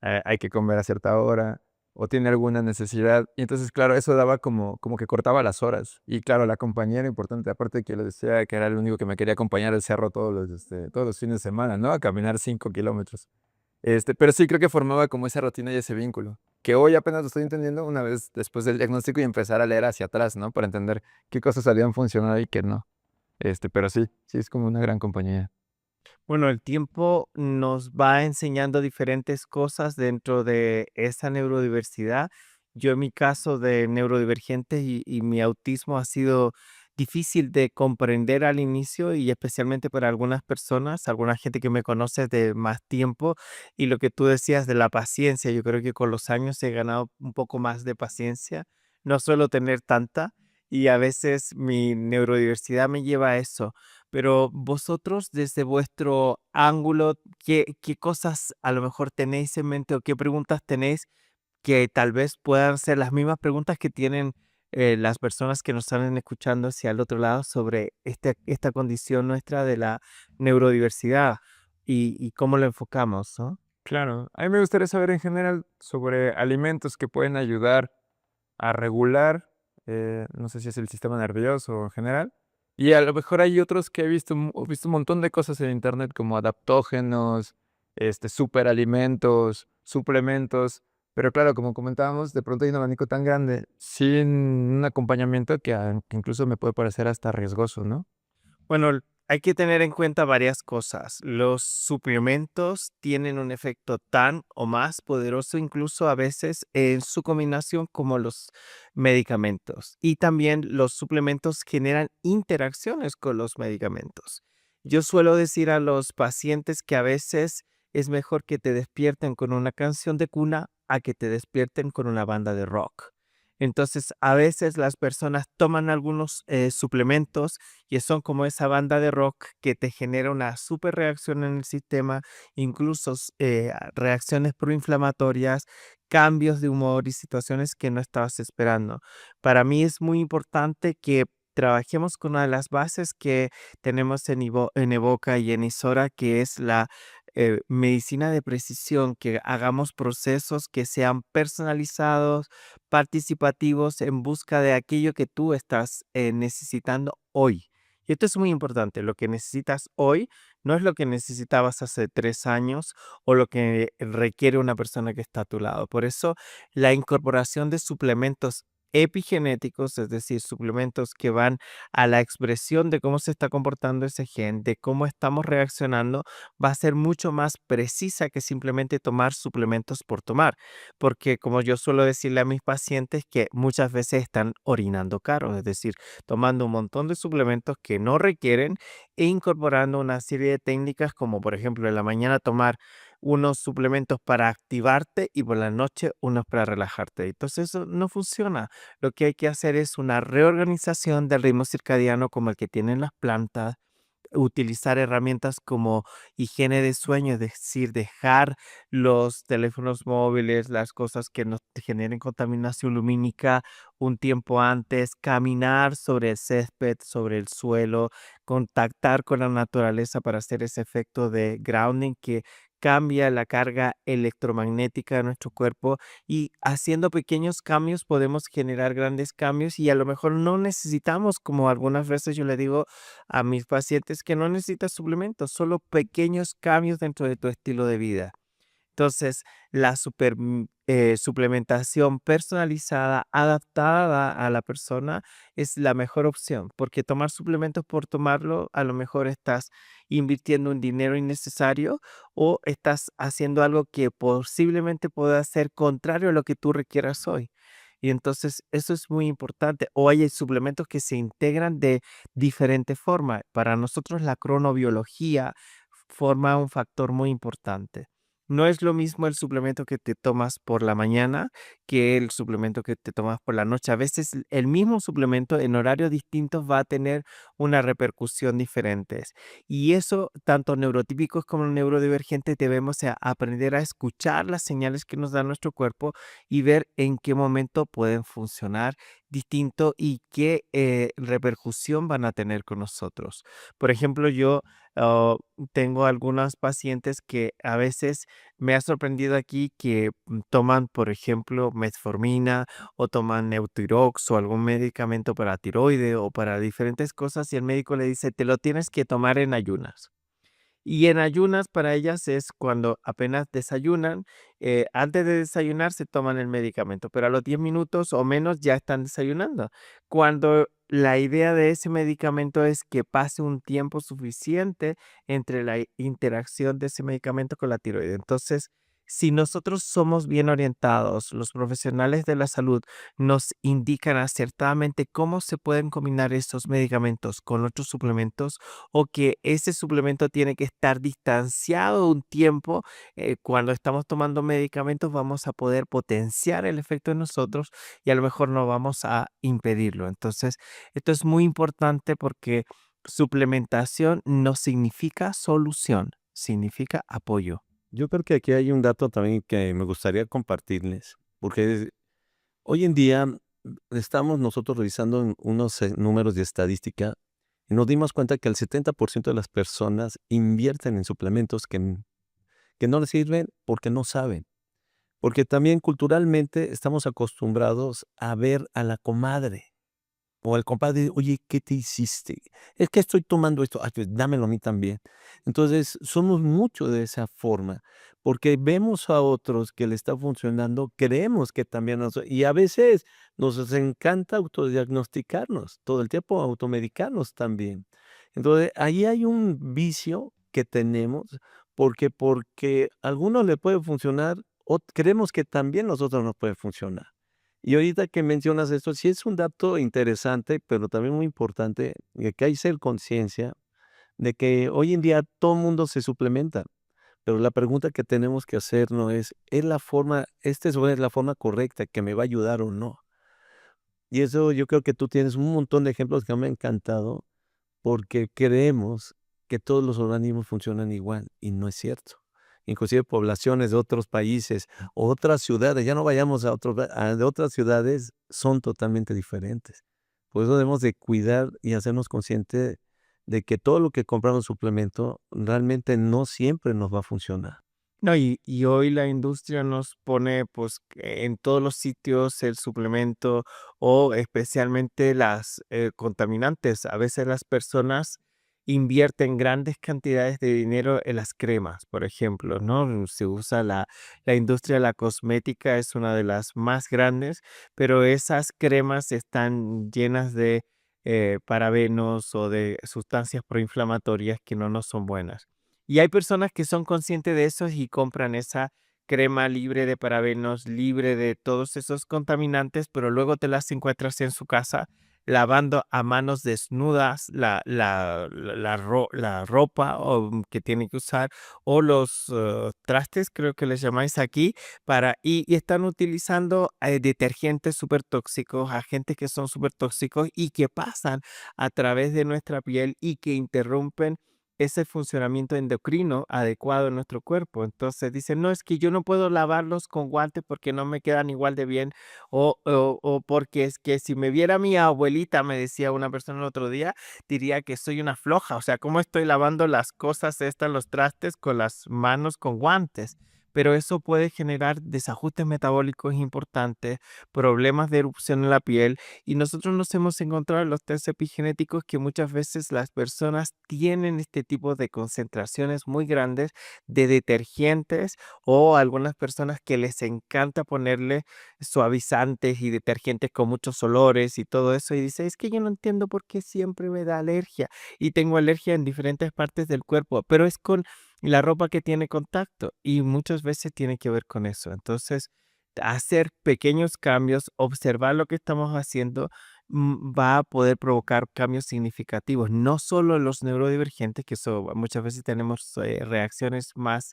hay que comer a cierta hora, o tiene alguna necesidad. Y entonces, claro, eso daba como que cortaba las horas. Y claro, la compañía era importante, aparte de que le decía que era el único que me quería acompañar al cerro todos los fines de semana, ¿no? A caminar 5 kilómetros. Pero sí creo que formaba como esa rutina y ese vínculo, que hoy apenas lo estoy entendiendo una vez después del diagnóstico y empezar a leer hacia atrás, ¿no? Para entender qué cosas habían funcionado y qué no. Pero sí, sí es como una gran compañía. Bueno, el tiempo nos va enseñando diferentes cosas dentro de esa neurodiversidad. Yo en mi caso de neurodivergente y mi autismo ha sido difícil de comprender al inicio y especialmente para algunas personas, alguna gente que me conoce de más tiempo y lo que tú decías de la paciencia, yo creo que con los años he ganado un poco más de paciencia, no suelo tener tanta y a veces mi neurodiversidad me lleva a eso, pero vosotros, desde vuestro ángulo, ¿qué cosas a lo mejor tenéis en mente o qué preguntas tenéis que tal vez puedan ser las mismas preguntas que tienen las personas que nos están escuchando hacia el otro lado sobre esta condición nuestra de la neurodiversidad y cómo lo enfocamos, ¿no? Claro, a mí me gustaría saber en general sobre alimentos que pueden ayudar a regular, no sé si es el sistema nervioso en general, y a lo mejor hay otros que he visto un montón de cosas en internet como adaptógenos, superalimentos, suplementos, pero claro, como comentábamos, de pronto hay un abanico tan grande sin un acompañamiento que incluso me puede parecer hasta riesgoso, ¿no? Bueno, hay que tener en cuenta varias cosas. Los suplementos tienen un efecto tan o más poderoso incluso a veces en su combinación como los medicamentos. Y también los suplementos generan interacciones con los medicamentos. Yo suelo decir a los pacientes que a veces es mejor que te despierten con una canción de cuna a que te despierten con una banda de rock. Entonces, a veces las personas toman algunos suplementos y son como esa banda de rock que te genera una super reacción en el sistema, incluso reacciones proinflamatorias, cambios de humor y situaciones que no estabas esperando. Para mí es muy importante que trabajemos con una de las bases que tenemos en Evoca y en Isora, que es la medicina de precisión, que hagamos procesos que sean personalizados, participativos en busca de aquello que tú estás necesitando hoy. Y esto es muy importante. Lo que necesitas hoy no es lo que necesitabas hace 3 años o lo que requiere una persona que está a tu lado. Por eso, la incorporación de suplementos epigenéticos, es decir, suplementos que van a la expresión de cómo se está comportando ese gen, de cómo estamos reaccionando, va a ser mucho más precisa que simplemente tomar suplementos por tomar, porque como yo suelo decirle a mis pacientes que muchas veces están orinando caro, es decir, tomando un montón de suplementos que no requieren e incorporando una serie de técnicas como por ejemplo en la mañana tomar unos suplementos para activarte y por la noche unos para relajarte. Entonces eso no funciona. Lo que hay que hacer es una reorganización del ritmo circadiano como el que tienen las plantas, utilizar herramientas como higiene de sueño, es decir, dejar los teléfonos móviles, las cosas que nos generen contaminación lumínica un tiempo antes, caminar sobre el césped, sobre el suelo, contactar con la naturaleza para hacer ese efecto de grounding que cambia la carga electromagnética de nuestro cuerpo y haciendo pequeños cambios podemos generar grandes cambios y a lo mejor no necesitamos, como algunas veces yo le digo a mis pacientes, que no necesitas suplementos, solo pequeños cambios dentro de tu estilo de vida. Entonces, la suplementación personalizada, adaptada a la persona, es la mejor opción, porque tomar suplementos por tomarlo, a lo mejor estás invirtiendo un dinero innecesario o estás haciendo algo que posiblemente pueda ser contrario a lo que tú requieras hoy. Y entonces eso es muy importante. O hay suplementos que se integran de diferente forma. Para nosotros la cronobiología forma un factor muy importante. No es lo mismo el suplemento que te tomas por la mañana que el suplemento que te tomas por la noche. A veces el mismo suplemento en horarios distintos va a tener una repercusión diferente. Y eso, tanto neurotípicos como neurodivergentes, debemos aprender a escuchar las señales que nos da nuestro cuerpo y ver en qué momento pueden funcionar distinto y qué repercusión van a tener con nosotros. Por ejemplo, yo ah, tengo algunas pacientes que a veces me ha sorprendido aquí que toman, por ejemplo, metformina o toman Eutirox o algún medicamento para tiroide o para diferentes cosas y el médico le dice, te lo tienes que tomar en ayunas. Y en ayunas para ellas es cuando apenas desayunan, antes de desayunar se toman el medicamento, pero a los 10 minutos o menos ya están desayunando. Cuando la idea de ese medicamento es que pase un tiempo suficiente entre la interacción de ese medicamento con la tiroide. Entonces, si nosotros somos bien orientados, los profesionales de la salud nos indican acertadamente cómo se pueden combinar estos medicamentos con otros suplementos, o que ese suplemento tiene que estar distanciado un tiempo. Cuando estamos tomando medicamentos vamos a poder potenciar el efecto en nosotros y a lo mejor no vamos a impedirlo. Entonces, esto es muy importante porque suplementación no significa solución, significa apoyo. Yo creo que aquí hay un dato también que me gustaría compartirles, porque hoy en día estamos nosotros revisando unos números de estadística y nos dimos cuenta que el 70% de las personas invierten en suplementos que no les sirven porque no saben. Porque también culturalmente estamos acostumbrados a ver a la comadre o al compadre, oye, ¿qué te hiciste? Es que estoy tomando esto, "Ah, pues dámelo a mí también". Entonces, somos mucho de esa forma, porque vemos a otros que le está funcionando, creemos que también y a veces nos encanta autodiagnosticarnos, todo el tiempo automedicarnos también. Entonces, ahí hay un vicio que tenemos, porque a algunos le puede funcionar, o creemos que también a nosotros nos puede funcionar. Y ahorita que mencionas esto, sí es un dato interesante, pero también muy importante, de que hay que ser conciencia de que hoy en día todo el mundo se suplementa, pero la pregunta que tenemos que hacernos ¿es la forma, es la forma correcta que me va a ayudar o no? Y eso yo creo que tú tienes un montón de ejemplos que me han encantado, porque creemos que todos los organismos funcionan igual, y no es cierto. Inclusive poblaciones de otros países, otras ciudades, ya no vayamos a otros, de otras ciudades, son totalmente diferentes. Por eso debemos de cuidar y hacernos conscientes de que todo lo que compramos suplemento realmente no siempre nos va a funcionar. No, y hoy la industria nos pone, pues, que en todos los sitios el suplemento o especialmente las, contaminantes. A veces las personas invierten grandes cantidades de dinero en las cremas, por ejemplo, ¿no? Se usa la industria de la cosmética es una de las más grandes, pero esas cremas están llenas de, parabenos o de sustancias proinflamatorias que no nos son buenas. Y hay personas que son conscientes de eso y compran esa crema libre de parabenos, libre de todos esos contaminantes, pero luego te las encuentras en su casa lavando a manos desnudas la ropa que tiene que usar o los trastes, creo que les llamáis aquí, y están utilizando detergentes súper tóxicos, agentes que son súper tóxicos y que pasan a través de nuestra piel y que interrumpen ese funcionamiento endocrino adecuado en nuestro cuerpo. Entonces dicen, no, es que yo no puedo lavarlos con guantes porque no me quedan igual de bien o porque es que si me viera mi abuelita, me decía una persona el otro día, diría que soy una floja. O sea, ¿cómo estoy lavando las cosas estas, los trastes con las manos con guantes? Pero eso puede generar desajustes metabólicos importantes, problemas de erupción en la piel y nosotros nos hemos encontrado en los test epigenéticos que muchas veces las personas tienen este tipo de concentraciones muy grandes de detergentes o algunas personas que les encanta ponerle suavizantes y detergentes con muchos olores y todo eso y dice, es que yo no entiendo por qué siempre me da alergia y tengo alergia en diferentes partes del cuerpo, pero es con la ropa que tiene contacto y muchas veces tiene que ver con eso. Entonces, hacer pequeños cambios, observar lo que estamos haciendo, va a poder provocar cambios significativos, no solo en los neurodivergentes, que eso muchas veces tenemos reacciones más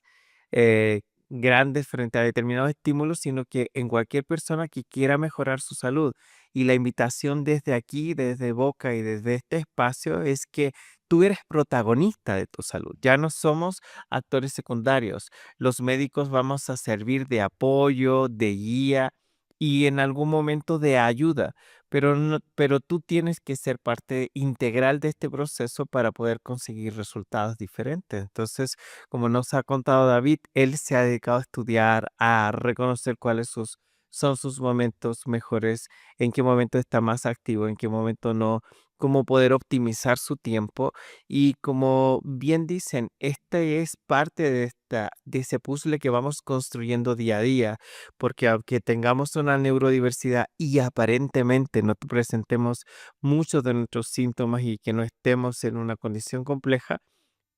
grandes frente a determinados estímulos, sino que en cualquier persona que quiera mejorar su salud. Y la invitación desde aquí, desde Boca y desde este espacio, es que tú eres protagonista de tu salud. Ya no somos actores secundarios. Los médicos vamos a servir de apoyo, de guía y en algún momento de ayuda, pero tú tienes que ser parte integral de este proceso para poder conseguir resultados diferentes. Entonces, como nos ha contado David, él se ha dedicado a estudiar, a reconocer son sus momentos mejores, en qué momento está más activo, en qué momento no, cómo poder optimizar su tiempo y como bien dicen, este es parte de ese puzzle que vamos construyendo día a día, porque aunque tengamos una neurodiversidad y aparentemente no presentemos muchos de nuestros síntomas y que no estemos en una condición compleja,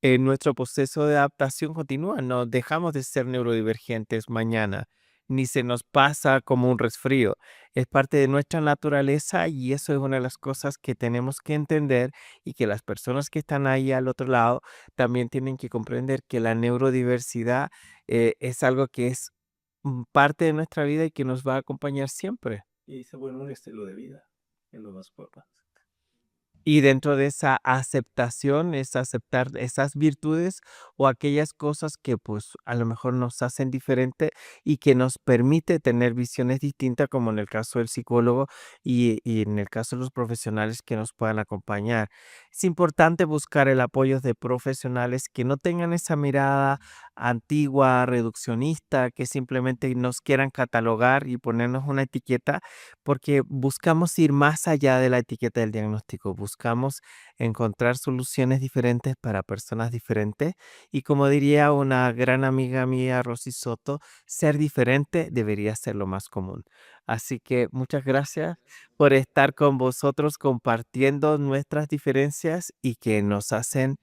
nuestro proceso de adaptación continúa, no dejamos de ser neurodivergentes mañana, ni se nos pasa como un resfrío. Es parte de nuestra naturaleza y eso es una de las cosas que tenemos que entender y que las personas que están ahí al otro lado también tienen que comprender que la neurodiversidad es algo que es parte de nuestra vida y que nos va a acompañar siempre. Y se vuelve un estilo de vida en lo más importante. Y dentro de esa aceptación, es aceptar esas virtudes o aquellas cosas que, pues, a lo mejor nos hacen diferente y que nos permite tener visiones distintas, como en el caso del psicólogo y en el caso de los profesionales que nos puedan acompañar. Es importante buscar el apoyo de profesionales que no tengan esa mirada antigua, reduccionista, que simplemente nos quieran catalogar y ponernos una etiqueta, porque buscamos ir más allá de la etiqueta del diagnóstico, buscamos encontrar soluciones diferentes para personas diferentes y como diría una gran amiga mía, Rosy Soto, ser diferente debería ser lo más común. Así que muchas gracias por estar con vosotros compartiendo nuestras diferencias y que nos hacen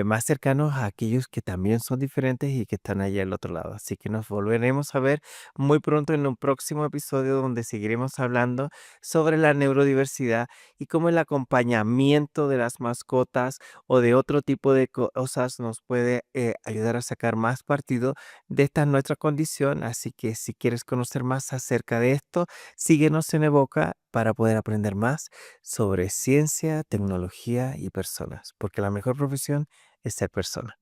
más cercanos a aquellos que también son diferentes y que están allá al otro lado. Así que nos volveremos a ver muy pronto en un próximo episodio donde seguiremos hablando sobre la neurodiversidad y cómo el acompañamiento de las mascotas o de otro tipo de cosas nos puede ayudar a sacar más partido de esta nuestra condición. Así que si quieres conocer más acerca de esto, síguenos en Evoca para poder aprender más sobre ciencia, tecnología y personas, porque la mejor profesión es ser persona.